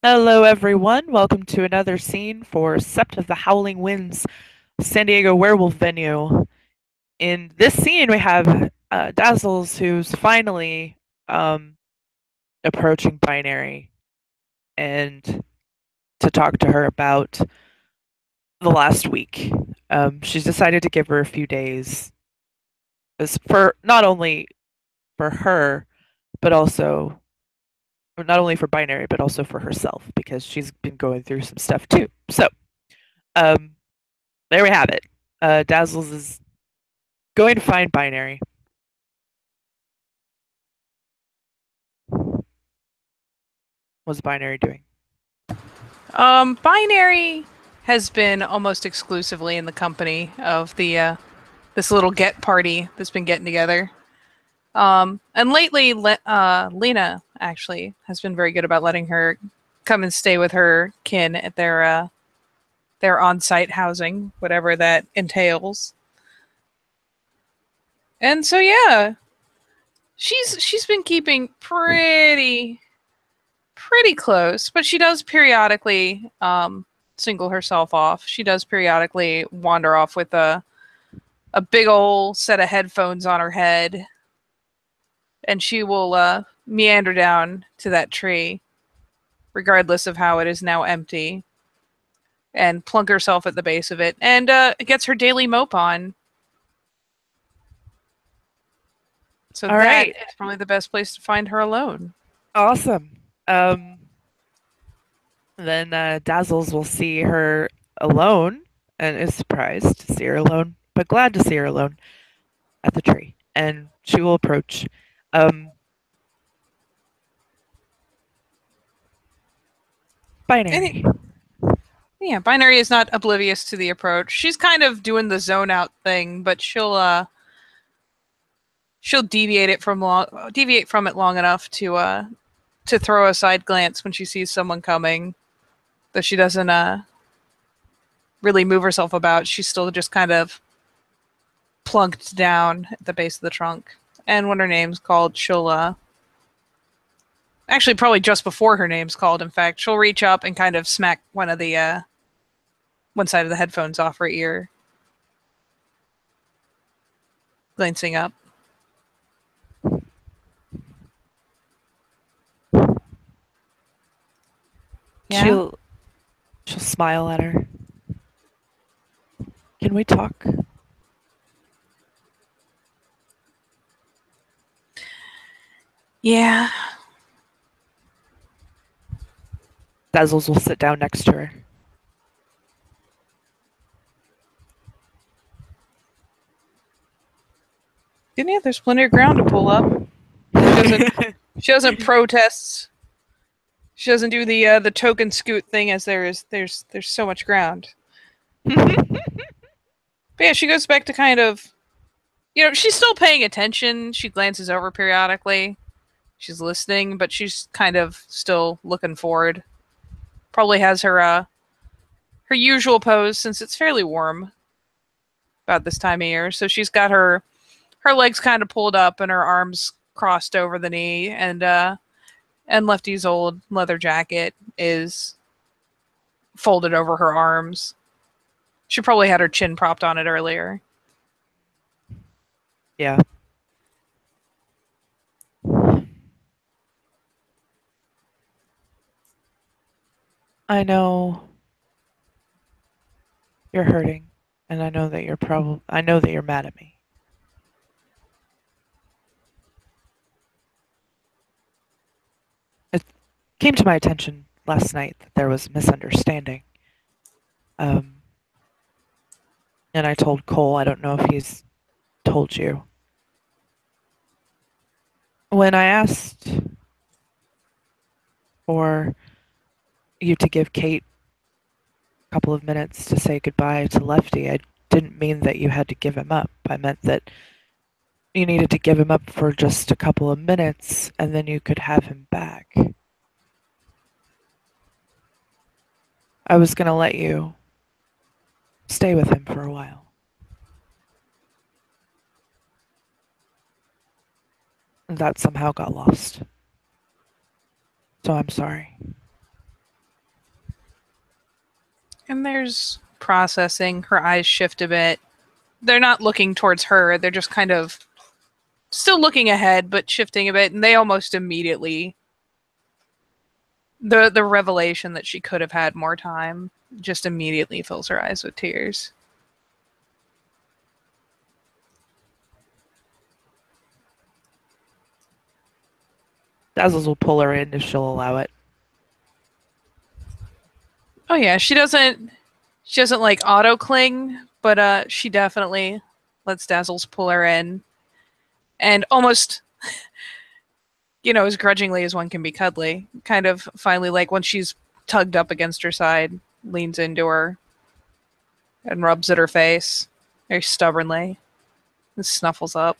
Hello, everyone. Welcome to another scene for Sept of the Howling Winds, San Diego werewolf venue. In this scene, we have Dazzles, who's finally um, approaching Binary, and to talk to her about the last week. She's decided to give her a few days, as for not only for her, but also not only for Binary, but also for herself, because she's been going through some stuff too. So, um, there we have it. Dazzles is going to find Binary. What's Binary doing? Binary has been almost exclusively in the company of the this little get party that's been getting together. And lately, Lena actually has been very good about letting her come and stay with her kin at their on-site housing, whatever that entails. And so yeah, she's been keeping pretty close, but she does periodically single herself off. She does periodically wander off with a big old set of headphones on her head, and she will meander down to that tree, regardless of how it is now empty, and plunk herself at the base of it, and gets her daily mope on. So All that right. is probably the best place to find her alone. Awesome. Um, then Dazzles will see her alone and is surprised to see her alone, but glad to see her alone at the tree. And she will approach um, And Binary. yeah, Binary is not oblivious to the approach. She's kind of doing the zone out thing, but she'll deviate from it long enough to throw a side glance when she sees someone coming. That she doesn't really move herself about. She's still just kind of plunked down at the base of the trunk. And when her name's called, she'll actually probably just before her name's called. In fact, she'll reach up and kind of smack one side of the headphones off her ear, glancing up. Yeah. She'll she'll smile at her. Can we talk? Yeah. Dazzles will sit down next to her. Yeah, there's plenty of ground to pull up. She doesn't. She doesn't protest. She doesn't do the token scoot thing as there's so much ground. But yeah, she goes back to kind of, she's still paying attention. She glances over periodically. She's listening, but she's kind of still looking forward. Probably has her usual pose since it's fairly warm about this time of year. So she's got her legs kind of pulled up and her arms crossed over the knee, and Lefty's old leather jacket is folded over her arms. She probably had her chin propped on it earlier. Yeah. I know you're hurting, and I know that I know that you're mad at me. It came to my attention last night that there was a misunderstanding. Um, and I told Cole, I don't know if he's told you. When I asked for you to give Kate a couple of minutes to say goodbye to Lefty, I didn't mean that you had to give him up. I meant that you needed to give him up for just a couple of minutes and then you could have him back. I was going to let you stay with him for a while. That somehow got lost. So I'm sorry. And there's processing. Her eyes shift a bit. They're not looking towards her. They're just kind of still looking ahead, but shifting a bit. And they almost immediately the revelation that she could have had more time just immediately fills her eyes with tears. Dazzles will pull her in if she'll allow it. Oh yeah, she doesn't like auto cling, but she definitely lets Dazzles pull her in, and almost, as grudgingly as one can be cuddly, kind of finally, like when she's tugged up against her side, leans into her and rubs at her face very stubbornly and snuffles up.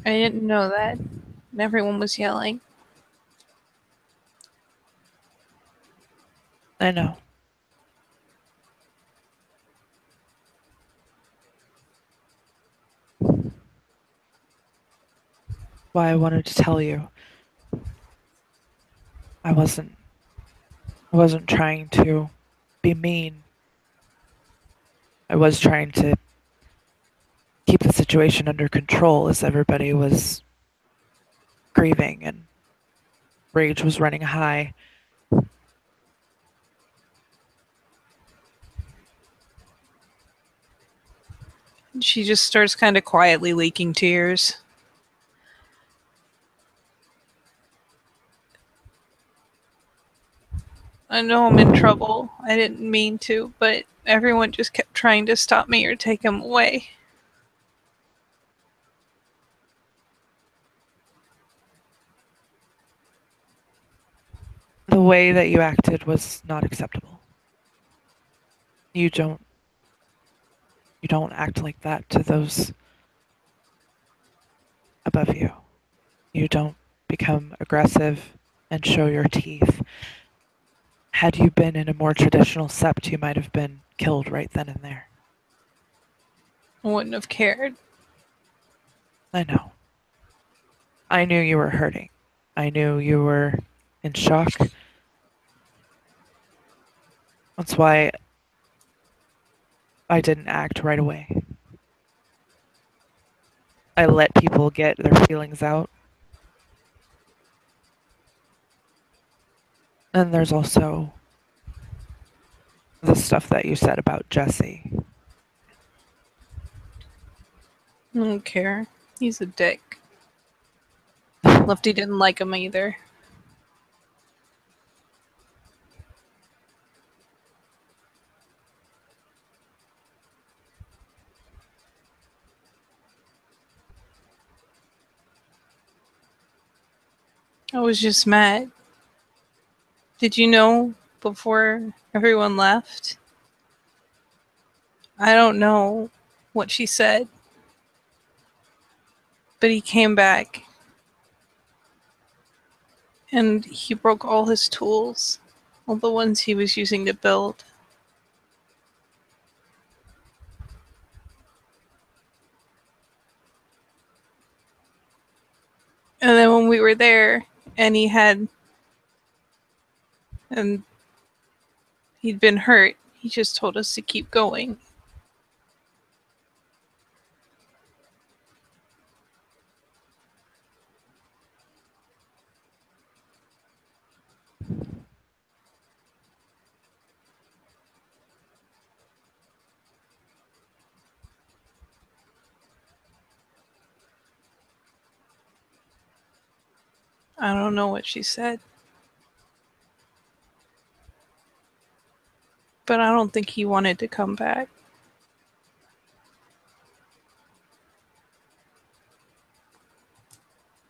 I didn't know that. Everyone was yelling. I know. Why I wanted to tell you. I wasn't I wasn't trying to be mean. I was trying to keep the situation under control as everybody was grieving and rage was running high. She just starts kind of quietly leaking tears. I know I'm in trouble. I didn't mean to, but everyone just kept trying to stop me or take him away. The way that you acted was not acceptable. You don't you don't act like that to those above you. You don't become aggressive and show your teeth. Had you been in a more traditional sept, you might have been killed right then and there. I wouldn't have cared. I know. I knew you were hurting. I knew you were in shock. That's why I didn't act right away. I let people get their feelings out. And there's also the stuff that you said about Jesse. I don't care. He's a dick. Lefty didn't like him either. I was just mad. Did you know before everyone left? I don't know what she said, but he came back and he broke all his tools, all the ones he was using to build. And then when we were there and and he'd been hurt, he just told us to keep going. I don't know what she said, but I don't think he wanted to come back.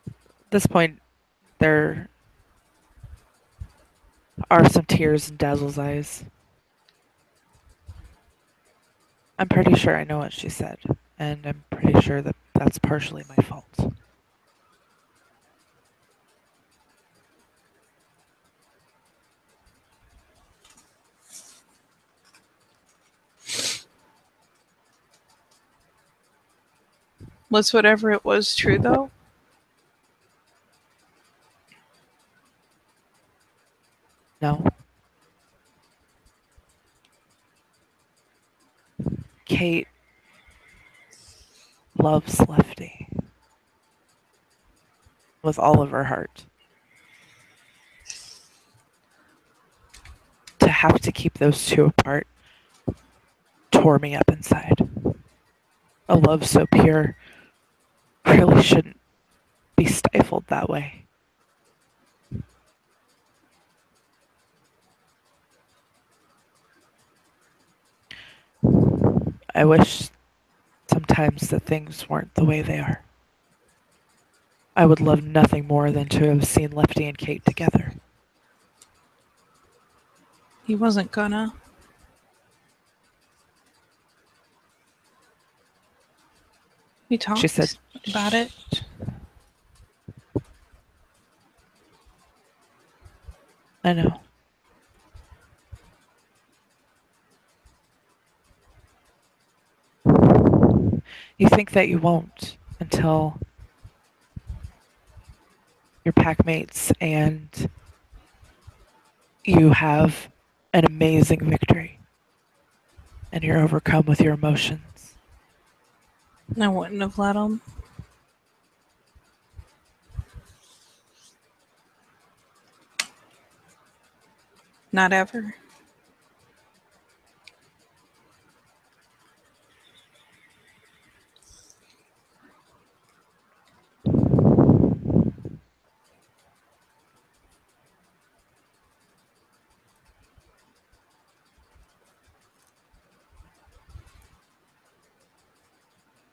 At this point, there are some tears in Dazzle's eyes. I'm pretty sure I know what she said, and I'm pretty sure that that's partially my fault. Was whatever it was true, though? No. Kate loves Lefty with all of her heart. To have to keep those two apart tore me up inside. A love so pure really shouldn't be stifled that way. I wish sometimes that things weren't the way they are. I would love nothing more than to have seen Lefty and Kate together. He wasn't gonna. We talked She said about it. I know. You think that you won't until your pack mates and you have an amazing victory and you're overcome with your emotions. I wouldn't have let him. Not ever.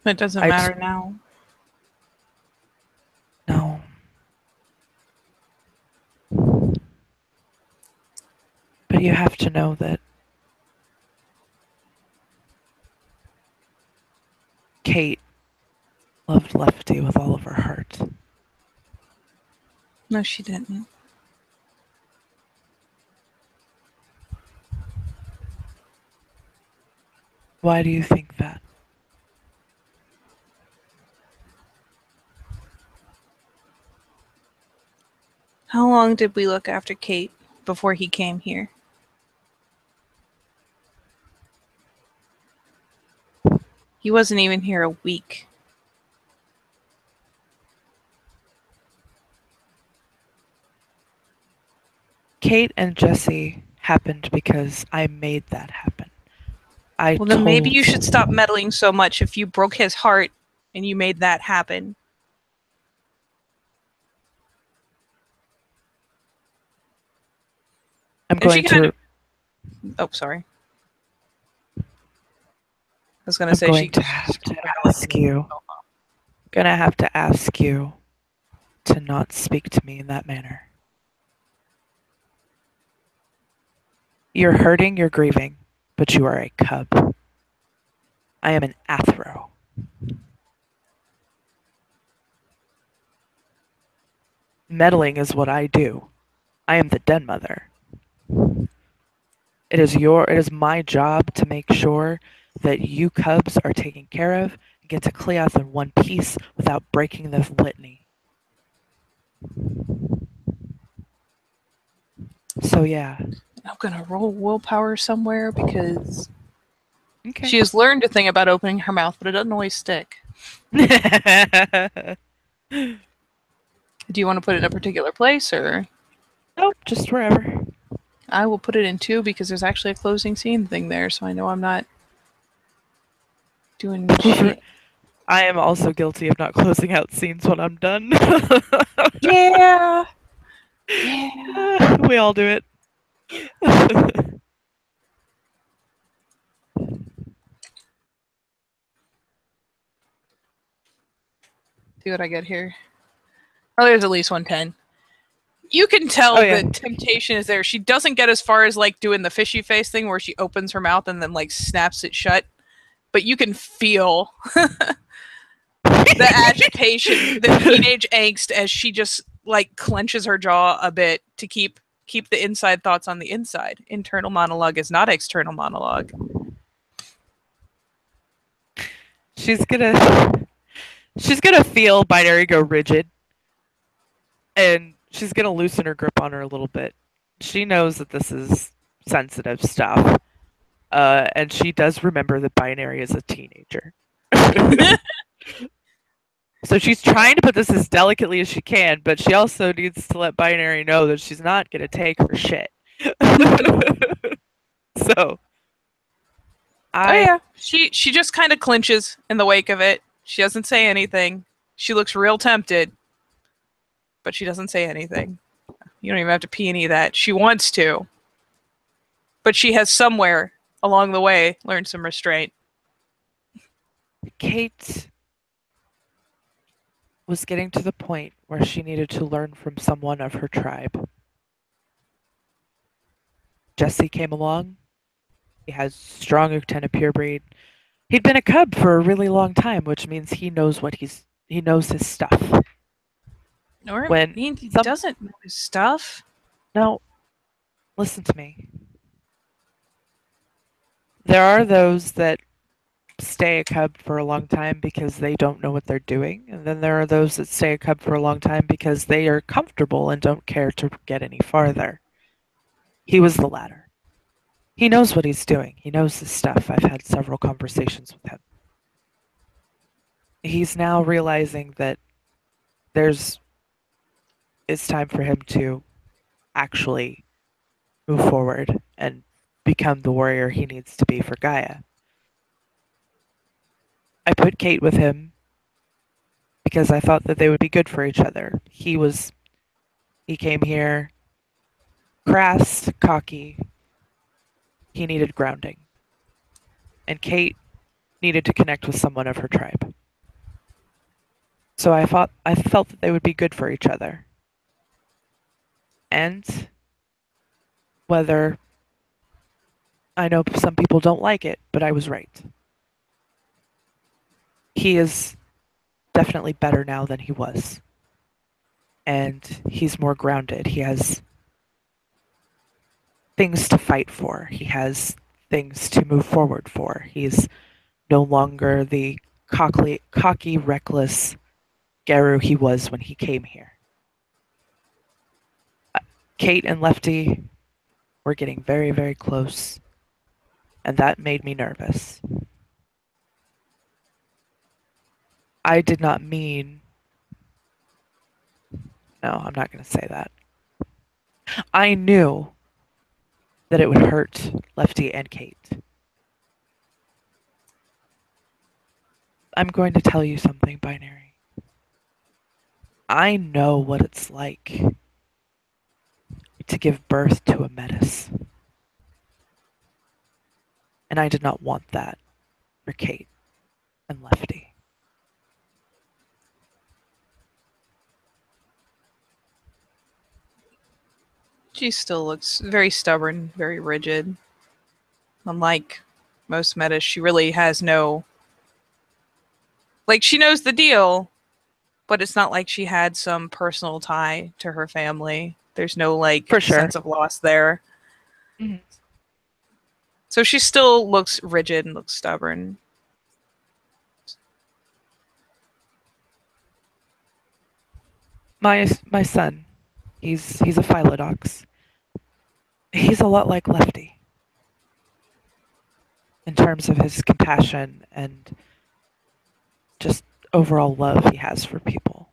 It doesn't matter now. No. But you have to know that Kate loved Lefty with all of her heart. No, she didn't. Why do you think that? How long did we look after Kate before he came here? He wasn't even here a week. Kate and Jesse happened because I made that happen. Well, then maybe you should stop meddling so much if you broke his heart and you made that happen. I'm going to. Oh, sorry. I was going to say she to have to ask you. Gonna have to ask you to not speak to me in that manner. You're hurting, you're grieving, but you are a cub. I am an athro. Meddling is what I do. I am the den mother. It is my job to make sure that you cubs are taken care of and get to Cleoth in one piece without breaking the litany. So yeah. I'm gonna roll willpower somewhere because Okay. she has learned a thing about opening her mouth, but it doesn't always stick. Do you want to put it in a particular place or? Nope, just wherever. I will put it in 2 because there's actually a closing scene thing there, so I know I'm not doing shit. I am also guilty of not closing out scenes when I'm done. Yeah. Yeah. We all do it. See what I get here. Oh, there's at least 110. You can tell that temptation is there. She doesn't get as far as like doing the fishy face thing where she opens her mouth and then like snaps it shut. But you can feel the agitation, the teenage angst as she just like clenches her jaw a bit to keep the inside thoughts on the inside. Internal monologue is not external monologue. She's gonna she's gonna feel Binary go rigid, and she's gonna loosen her grip on her a little bit. She knows that this is sensitive stuff, and she does remember that Binary is a teenager. So she's trying to put this as delicately as she can, but she also needs to let Binary know that she's not gonna take her shit. So Oh I yeah, she just kind of clinches in the wake of it. She doesn't say anything. She looks real tempted, but she doesn't say anything. You don't even have to pee any of that. She wants to, but she has somewhere along the way learned some restraint. Kate was getting to the point where she needed to learn from someone of her tribe. Jesse came along. He has strong Lieutenant purebred. He'd been a cub for a really long time, which means he knows his stuff. Or I When mean, he some doesn't know his stuff. no, listen to me. There are those that stay a cub for a long time because they don't know what they're doing, and then there are those that stay a cub for a long time because they are comfortable and don't care to get any farther. He was the latter. He knows what he's doing. He knows his stuff. I've had several conversations with him. He's now realizing that there's it's time for him to actually move forward and become the warrior he needs to be for Gaia. I put Kate with him because I thought that they would be good for each other. He came here crass, cocky. He needed grounding. And Kate needed to connect with someone of her tribe. So I felt that they would be good for each other. And whether I know some people don't like it, but I was right. He is definitely better now than he was. And he's more grounded. He has things to fight for. He has things to move forward for. He's no longer the cocky reckless Garu he was when he came here. Kate and Lefty were getting very, very close, and that made me nervous. I did not mean. No, I'm not going to say that. I knew that it would hurt Lefty and Kate. I'm going to tell you something, Binary. I know what it's like to give birth to a menace. And I did not want that for Kate and Lefty. She still looks very stubborn, very rigid. Unlike most metas, she really has no. Like, she knows the deal, but it's not like she had some personal tie to her family. There's no, like, For sure. sense of loss there. Mhm. So she still looks rigid and looks stubborn. My son, he's a Philodox. He's a lot like Lefty in terms of his compassion and just overall love he has for people.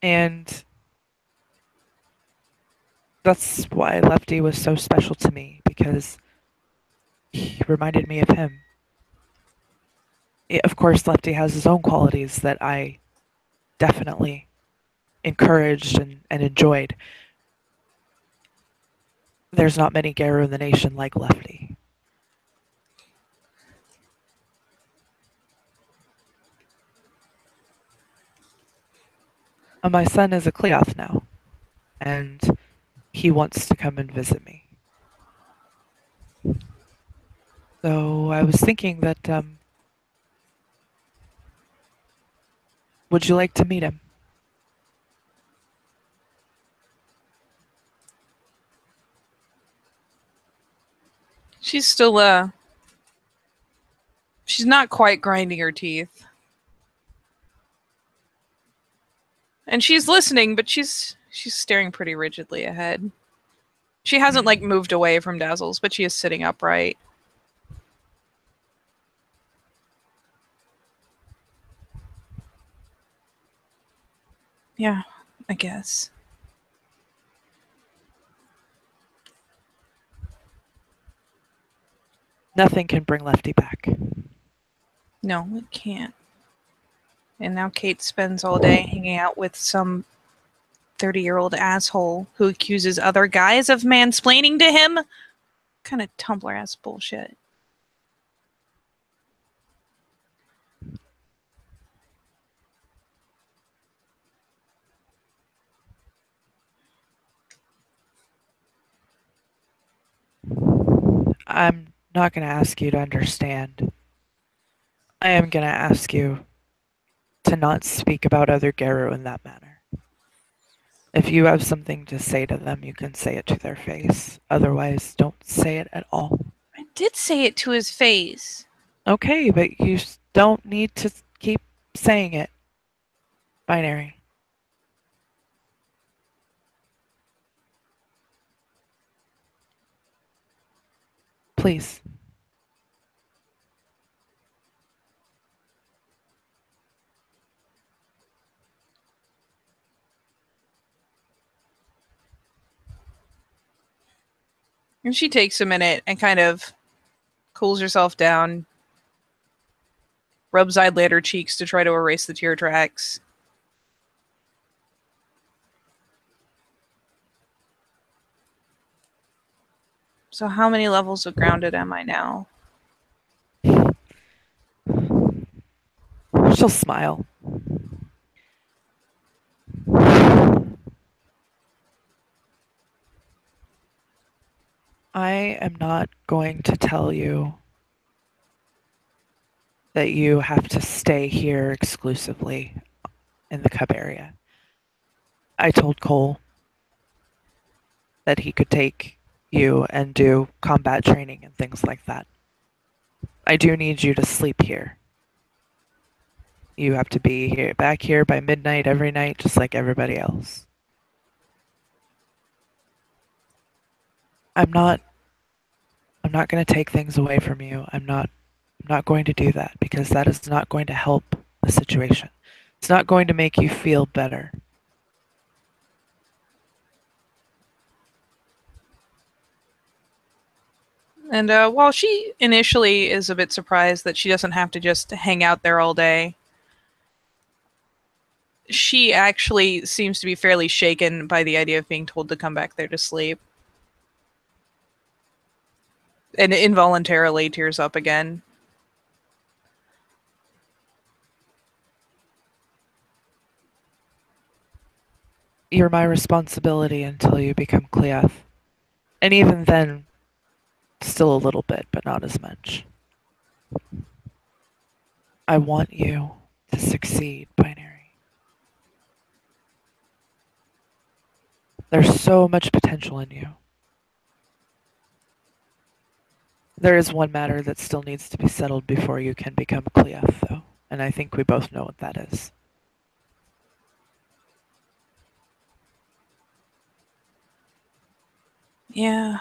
And that's why Lefty was so special to me because he reminded me of him. Of course, Lefty has his own qualities that I definitely encouraged and enjoyed. There's not many Garu in the nation like Lefty. My son is a Cleoth now, and he wants to come and visit me. So I was thinking that, would you like to meet him? She's still She's not quite grinding her teeth. And she's listening, but she's staring pretty rigidly ahead. She hasn't like moved away from Dazzles, but she is sitting upright. Yeah, I guess. Nothing can bring Lefty back. No, it can't. And now Kate spends all day hanging out with some 30-year-old asshole who accuses other guys of mansplaining to him. Kind of Tumblr ass bullshit. I'm not going to ask you to understand. I am going to ask you to not speak about other Geru in that manner. If you have something to say to them, you can say it to their face. Otherwise, don't say it at all. I did say it to his face. Okay, but you don't need to keep saying it. Binary. Please. And she takes a minute and kind of cools herself down, rubs eyelid her cheeks to try to erase the tear tracks. So how many levels of grounded am I now? She'll smile. I am not going to tell you that you have to stay here exclusively in the Cub area. I told Cole that he could take you and do combat training and things like that. I do need you to sleep here. You have to be here, back here by midnight every night, just like everybody else. I'm not going to take things away from you. I'm not going to do that because that is not going to help the situation. It's not going to make you feel better. And while she initially is a bit surprised that she doesn't have to just hang out there all day, she actually seems to be fairly shaken by the idea of being told to come back there to sleep. And involuntarily tears up again. You're my responsibility until you become Cleoth. And even then, still a little bit, but not as much. I want you to succeed, Binary. There's so much potential in you. There is one matter that still needs to be settled before you can become Cleoth, though, and I think we both know what that is. Yeah.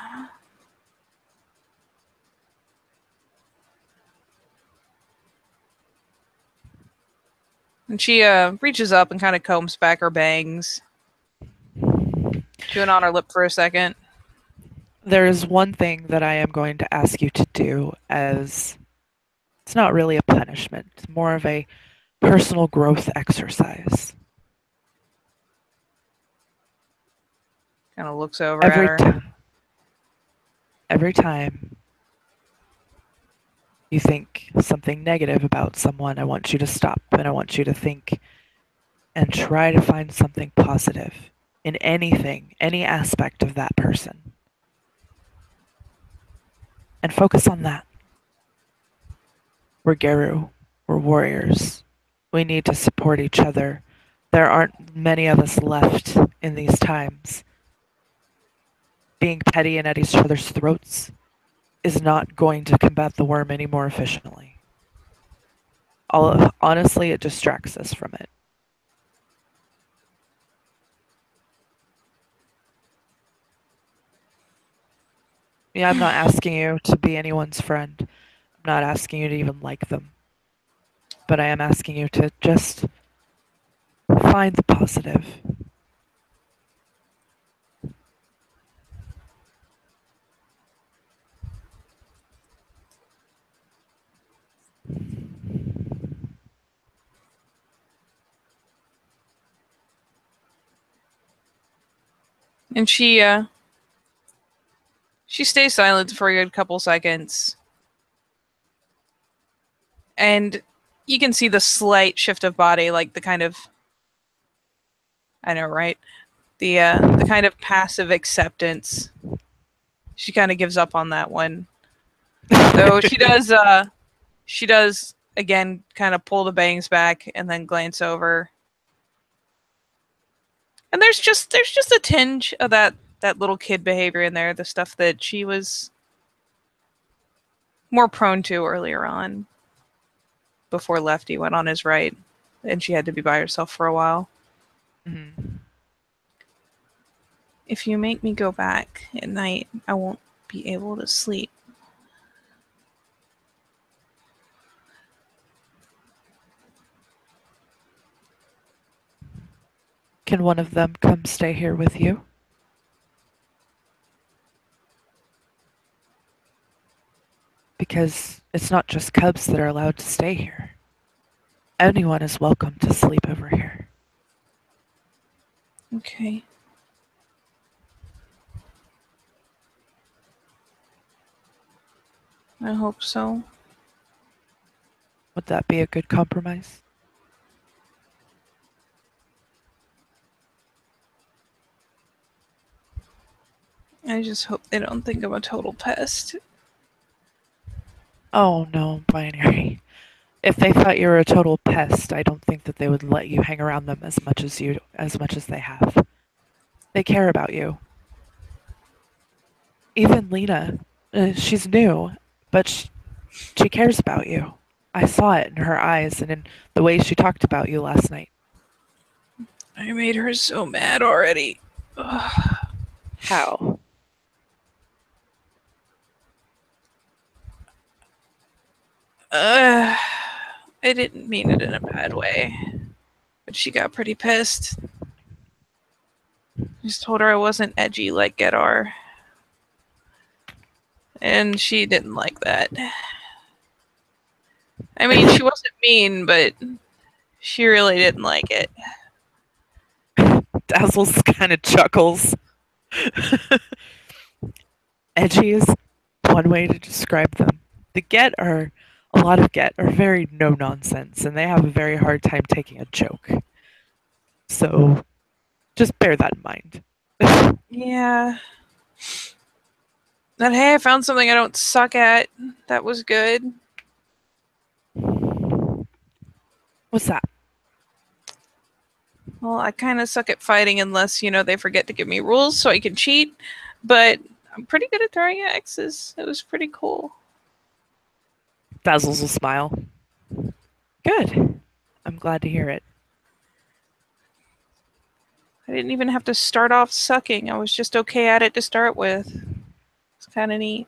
And she reaches up and kind of combs back her bangs, chewing on her lip for a second. There is one thing that I am going to ask you to do as it's not really a punishment, it's more of a personal growth exercise. Kind of looks over at her. Every time you think something negative about someone, I want you to stop and I want you to think and try to find something positive in anything, any aspect of that person. And focus on that. We're Geru. We're warriors. We need to support each other. There aren't many of us left in these times. Being petty and at each other's throats is not going to combat the worm any more efficiently. Honestly, it distracts us from it. Yeah, I'm not asking you to be anyone's friend. I'm not asking you to even like them. But I am asking you to just find the positive. And she stays silent for a good couple seconds, and you can see the slight shift of body, like the kind of, I know, right? The kind of passive acceptance. She kind of gives up on that one, though. She does again kind of pull the bangs back and then glance over, and there's just a tinge of that little kid behavior in there, the stuff that she was more prone to earlier on before Lefty went on his right and she had to be by herself for a while. Mhm. If you make me go back at night, I won't be able to sleep. Can one of them come stay here with you? Because it's not just cubs that are allowed to stay here. Anyone is welcome to sleep over here. Okay. I hope so. Would that be a good compromise? I just hope they don't think I'm a total pest. Oh no, Binary. If they thought you were a total pest, I don't think that they would let you hang around them as much as they have. They care about you. Even Lena, she's new, but she cares about you. I saw it in her eyes and in the way she talked about you last night. I made her so mad already. Ugh. How? Uh, I didn't mean it in a bad way, but she got pretty pissed. I just told her I wasn't edgy like Gedar, and she didn't like that. I mean, she wasn't mean, but she really didn't like it. Dazzles kind of chuckles. Edgy is one way to describe them. The Get are a lot of Get are very no nonsense, and they have a very hard time taking a joke. So just bear that in mind. Yeah. But hey, I found something I don't suck at. That was good. What's that? Well, I kind of suck at fighting unless, they forget to give me rules so I can cheat. But I'm pretty good at throwing axes. It was pretty cool. Dazzles will smile. Good. I'm glad to hear it. I didn't even have to start off sucking. I was just okay at it to start with. It's kind of neat.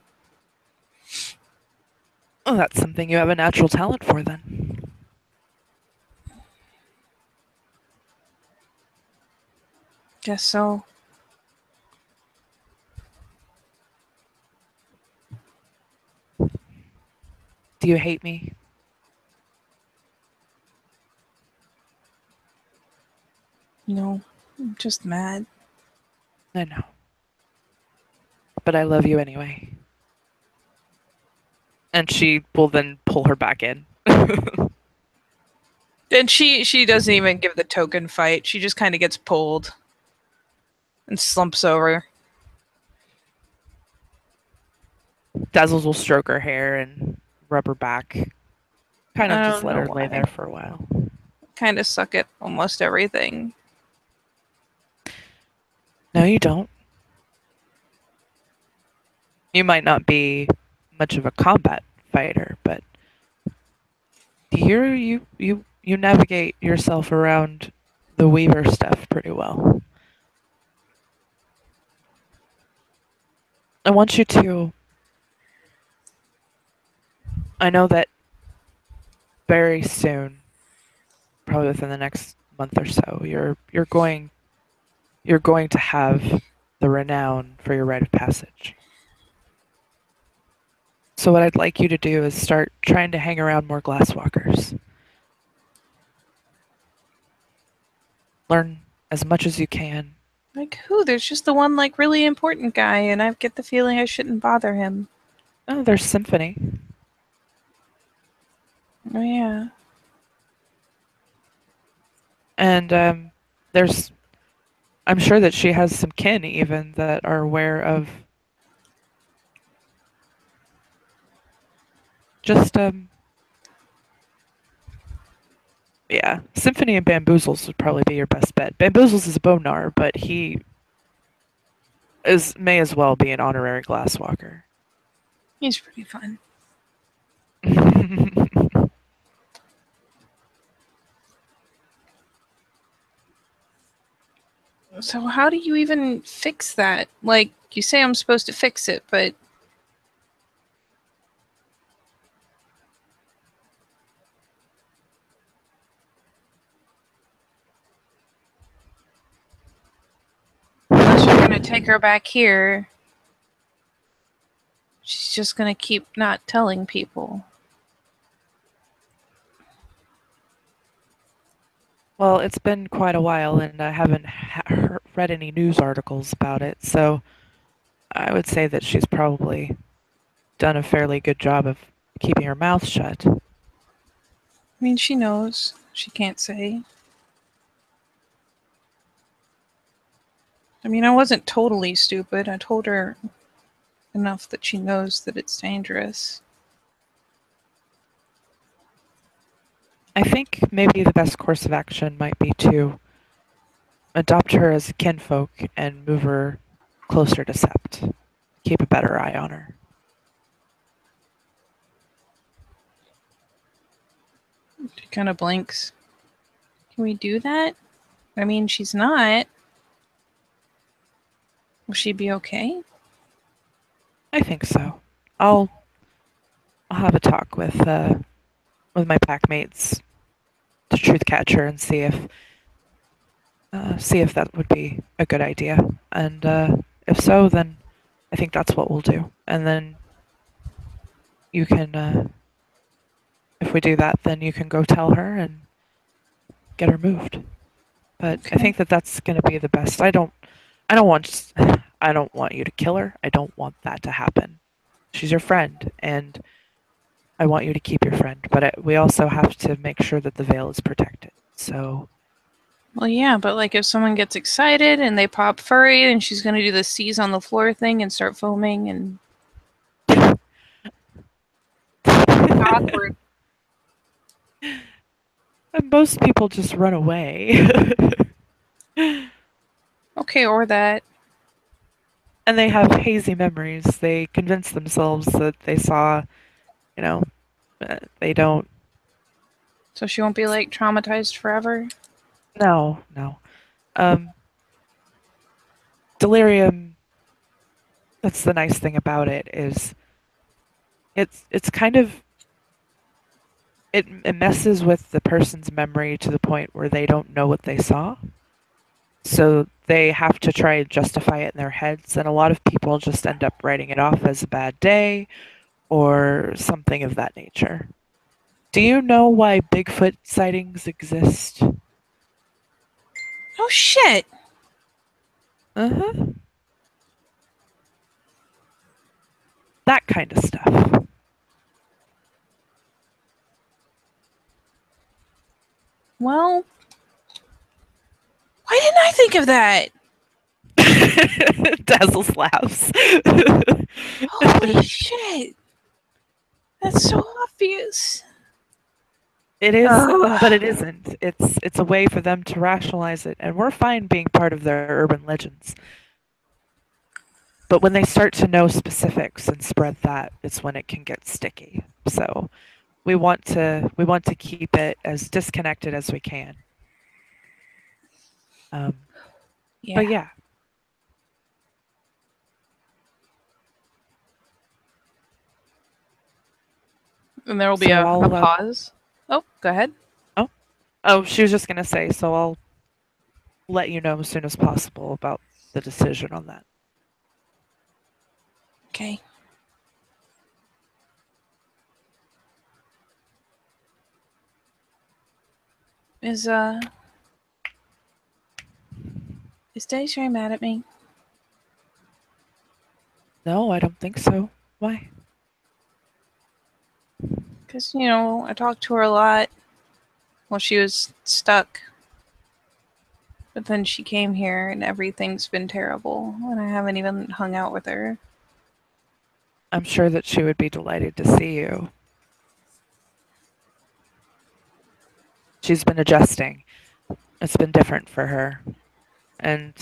Oh, that's something you have a natural talent for then. Guess so. Do you hate me? No, I'm just mad. I know. But I love you anyway. And she will then pull her back in. And she doesn't even give the token fight. She just kind of gets pulled and slumps over. Dazzles will stroke her hair and rub her back. Kind of I just don't let know her lay there why. for a while. Kind of suck at almost everything. No, you don't. You might not be much of a combat fighter, but You navigate yourself around the Weaver stuff pretty well. I want you to. I know that very soon, probably within the next month or so, you're going to have the renown for your rite of passage. So what I'd like you to do is start trying to hang around more glasswalkers. Learn as much as you can. Like who? There's just the one like really important guy, and I get the feeling I shouldn't bother him. Oh, there's Symphony. Oh yeah. And there's I'm sure that she has some kin even that are aware of just yeah, Symphony and Bamboozles would probably be your best bet. Bamboozles is a Bonar, but he is may as well be an honorary glasswalker. He's pretty fun. So how do you even fix that? Like you say I'm supposed to fix it, but unless you're gonna take her back here, she's just gonna keep not telling people. Well, it's been quite a while, and I haven't read any news articles about it, so I would say that she's probably done a fairly good job of keeping her mouth shut. I mean, she knows. She can't say. I mean, I wasn't totally stupid. I told her enough that she knows that it's dangerous. I think maybe the best course of action might be to adopt her as kinfolk and move her closer to Sept. Keep a better eye on her. She kind of blinks. Can we do that? I mean, she's not. Will she be okay? I think so. I'll have a talk with my pack mates, the truth catcher, and see if that would be a good idea. And if so, then I think that's what we'll do. And then you can, if we do that, then you can go tell her and get her moved. But Okay. I think that that's going to be the best. I don't want you to kill her. I don't want that to happen. She's your friend, and I want you to keep your friend. But we also have to make sure that the veil is protected. So Well, yeah, but like if someone gets excited and they pop furry and she's gonna do the C's on the floor thing and start foaming and awkward. and most people just run away. Okay, or that. And they have hazy memories. They convince themselves that they saw, you know, they don't. So she won't be like traumatized forever. No, no. Um, delirium. That's the nice thing about it is it's kind of it messes with the person's memory to the point where they don't know what they saw. So they have to try and justify it in their heads, and a lot of people just end up writing it off as a bad day or something of that nature. Do you know why Bigfoot sightings exist? Oh shit! Uh-huh. That kind of stuff. Well, why didn't I think of that? Dazzles laughs. Holy shit! That's so obvious. It is, Ugh. but it isn't. It's a way for them to rationalize it, and we're fine being part of their urban legends. But when they start to know specifics and spread that, it's when it can get sticky. So we want to keep it as disconnected as we can. Um, Yeah. but yeah, And there will be so a I'll pause. Oh, go ahead. oh she was just gonna say, so I'll let you know as soon as possible about the decision on that. Okay. Is is Desiree mad at me? No, I don't think so. Why? Because I talked to her a lot while she was stuck. But then she came here and everything's been terrible, and I haven't even hung out with her. I'm sure that she would be delighted to see you. She's been adjusting. It's been different for her. And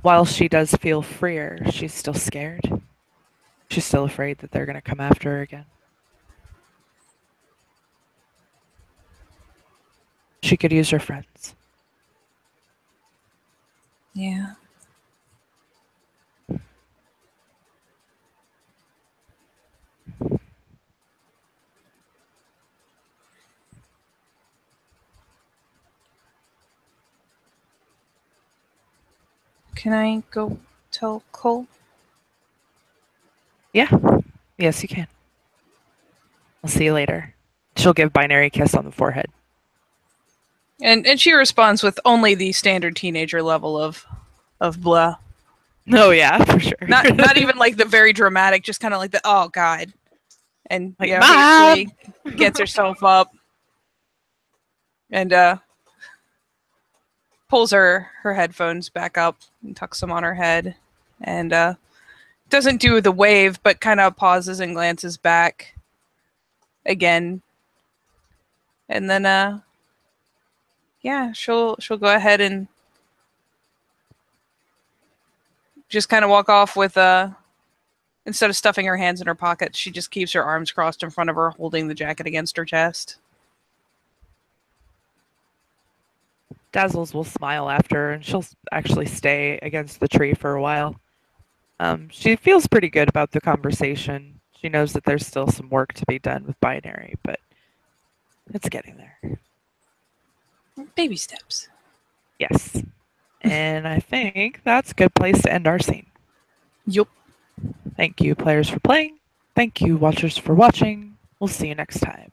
while she does feel freer, she's still scared. She's still afraid that they're going to come after her again. She could use her friends. Yeah. Can I go tell Cole? Yeah. Yes, you can. I'll see you later. She'll give Binary a kiss on the forehead. And she responds with only the standard teenager level of blah. Oh, yeah, for sure. Not even like the very dramatic, just kind of like the oh god, and like, hastily Mom! gets herself up and pulls her headphones back up and tucks them on her head, and doesn't do the wave, but kind of pauses and glances back again, and then yeah, she'll go ahead and just kind of walk off with instead of stuffing her hands in her pockets, she just keeps her arms crossed in front of her, holding the jacket against her chest. Dazzles will smile after, and she'll actually stay against the tree for a while. She feels pretty good about the conversation. She knows that there's still some work to be done with Binary, but it's getting there. Baby steps. Yes. And I think that's a good place to end our scene. Yup. Thank you, players, for playing. Thank you, watchers, for watching. We'll see you next time.